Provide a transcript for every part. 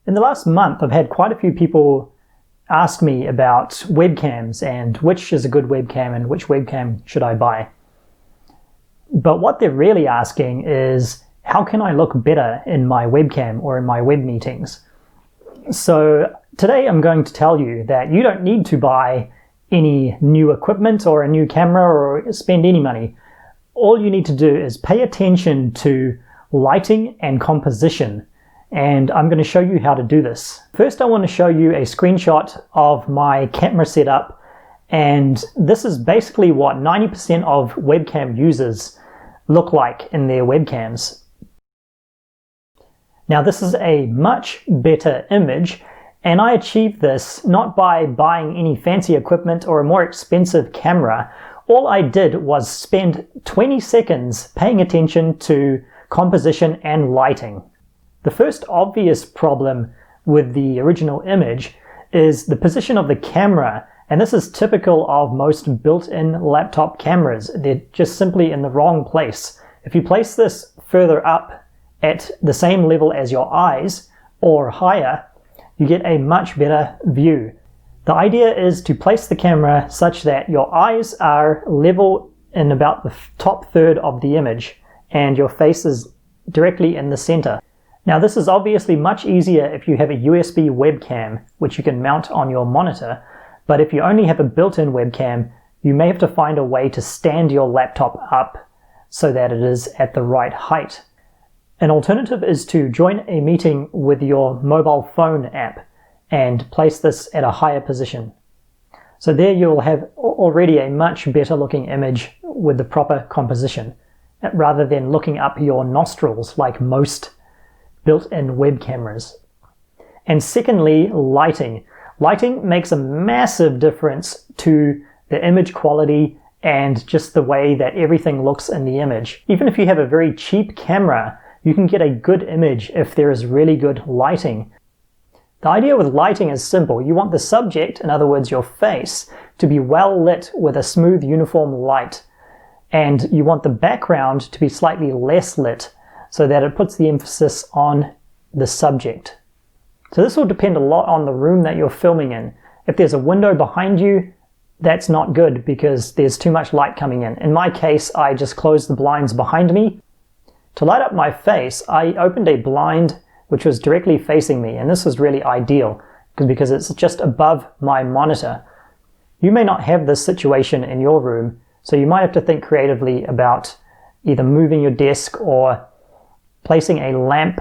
In the last month, I've had quite a few people ask me about webcams and which is a good webcam and which webcam should I buy. But what they're really asking is, how can I look better in my webcam or in my web meetings? So today I'm going to tell you that you don't need to buy any new equipment or a new camera or spend any money. All you need to do is pay attention to lighting and composition. And I'm going to show you how to do this. First, I want to show you a screenshot of my camera setup. And this is basically what 90% of webcam users look like in their webcams. Now, this is a much better image. And I achieved this not by buying any fancy equipment or a more expensive camera. All I did was spend 20 seconds paying attention to composition and lighting. The first obvious problem with the original image is the position of the camera, and this is typical of most built-in laptop cameras. They're just simply in the wrong place. If you place this further up at the same level as your eyes or higher, you get a much better view. The idea is to place the camera such that your eyes are level in about the top third of the image and your face is directly in the center. Now, this is obviously much easier if you have a USB webcam, which you can mount on your monitor, but if you only have a built-in webcam, you may have to find a way to stand your laptop up so that it is at the right height. An alternative is to join a meeting with your mobile phone app and place this at a higher position. So there you will have already a much better looking image with the proper composition, rather than looking up your nostrils like most built-in web cameras. And secondly, lighting. Lighting makes a massive difference to the image quality and just the way that everything looks in the image. Even if you have a very cheap camera, you can get a good image if there is really good lighting. The idea with lighting is simple. You want the subject, in other words your face, to be well lit with a smooth uniform light. And you want the background to be slightly less lit, so that it puts the emphasis on the subject. So this will depend a lot on the room that you're filming in. If there's a window behind you, that's not good because there's too much light coming in. In my case, I just closed the blinds behind me. To light up my face, I opened a blind which was directly facing me, and this was really ideal because it's just above my monitor. You may not have this situation in your room, so you might have to think creatively about either moving your desk or placing a lamp,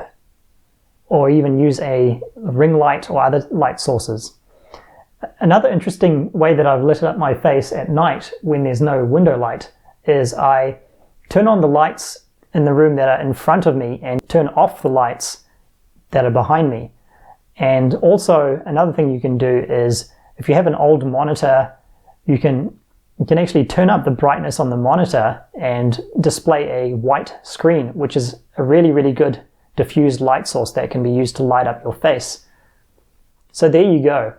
or even use a ring light or other light sources. Another interesting way that I've lit up my face at night when there's no window light is I turn on the lights in the room that are in front of me and turn off the lights that are behind me. And also another thing you can do is, if you have an old monitor, you can actually turn up the brightness on the monitor and display a white screen, which is a really good diffused light source that can be used to light up your face. So there you go.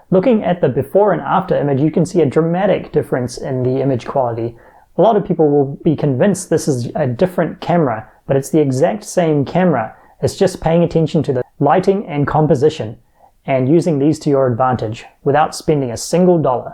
Looking at the before and after image, you can see a dramatic difference in the image quality. A lot of people will be convinced this is a different camera, but it's the exact same camera. It's just paying attention to the lighting and composition and using these to your advantage without spending a single dollar.